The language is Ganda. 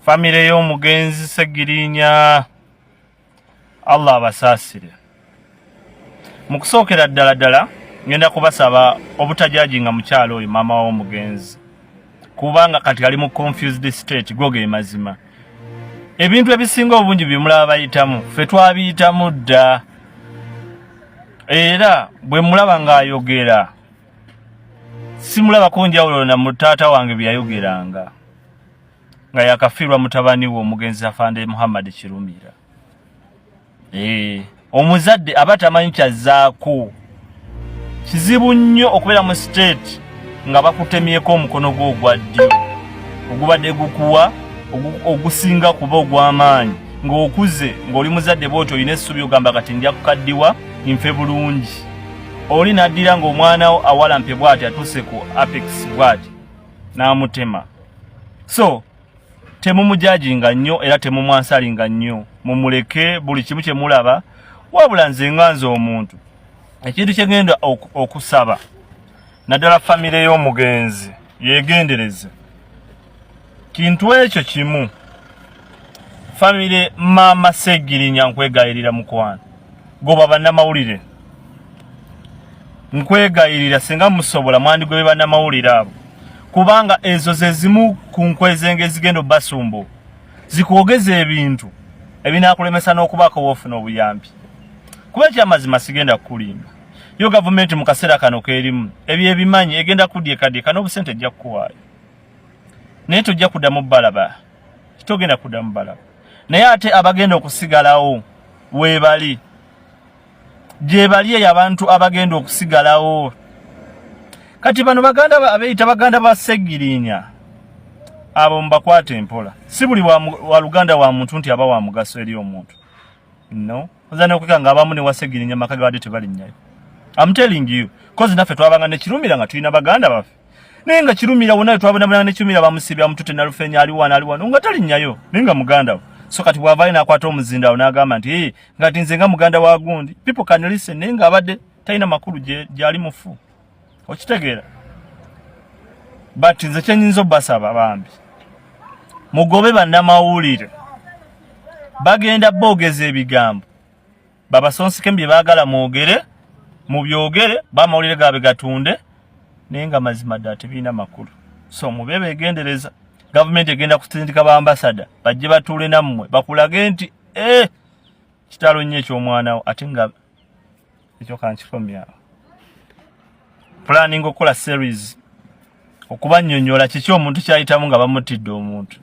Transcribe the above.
Famire y'omugenzi Segirinya Allah abasasire. Mu kusookera ddala ngenda kubasaba obutajajinga mukyalo oyo mama w'omugenzi. Kubanga kati ali mu confused state goge mazima. Ebintu ebisinga obungi bimulaba bayitamu, ffe twabiyitamu dda. Era bwe mulaba ng'ayogera simulaba kunjawulo na mutaata wange byayogeranga. Nga yakafirwa mutabani we omugenzi Afande Muhammad Kirumira. Omuzadde abatamanyi kyazzaako. Kizibu nnyo okubeera mu state nga bakutemyeko omukono gwo ogwa ddyo. Ogubadde gukuwa ogusinga kuba ogw'amaanyi. Ng'okuze ng'oli muzadde bw'otyo olina essuubi ogamba kati nja kukaddiwa nfe bulungi. Oli n'addira ng'omwana wo awalampe bw'ati atuuse ku apex bw'ati n'amutema. So temumujajinga nnyo era temumwansalinga nnyo. Mumuleke buli kimu kye mulaba wabula nze nganze omuntu. Ekintu kye ngenda okusaba naddala famire y'omugenzi yegendereze. Kintu ekyo kimu. Famire mama Segirinya nkwegayirira mukwano. Goba bannamawulire. Nkwegayirira singa musobola mwandigwe bannamawulire abo. Kubanga ezo ze zimu ku nkwezenge zigenda basumbo. Zikuogeza ebintu ebinaakulemesa n'okubaako wofuna obuyambi. Kuba ekyamazima sigenda kukulimba. Yo gavumenti mu kaseera kano keerimu ebyo ebimanyi egenda kudyekaddyeka n'obusente ejja kukuwaayo. Naye tojja kuddamu balaba. Togenda kuddamu balaba. Naye ate abagenda okusigalawo weebali. Gye bali eyo abantu abagenda okusigalawo. Kati bano baganda abeeyita baganda ba Segirinya. Abo mbakwate empola. Si buli wa Luganda wa muntu nti aba wa mugaso eri omuntu. No. Ozane okukanga abamu ne wa Segirinya maka gabadde tebalinnya. I'm telling you. Cause naffe twabanga ne Kirumira nga tulina baganda baffe. Naye nga Kirumira wonna twabona ne Kirumira bamusibya mutute na Lufenya ali wano nga talinnyayo. Naye nga muganda. So kati bw'avaayo n'akwata omuzinda awo n'agamba nti ngati nze nga muganda wa gundi. People can listen naye nga abadde talina makulu gy'ali mufu. Okitegeera. But nze kye nnyinza obbasaba bambi. Mugobe bannamawulire. Bagenda boogeza ebigambo. Babasonsike bye baagala mwogere, mubyogere, bamawulire gabe gatunde, naye nga mazima ddala tebiina makulu. So mube beegendereza. Gavumenti egenda kutindika ba ambasada bajje batuule nammwe bakulage nti kitalo nnyo eky'omwana wo ate nga ekyo kankikomyawo. Planning okukola series okubannyonnyola kiki omuntu kyayitamu nga bamutidde omuntu.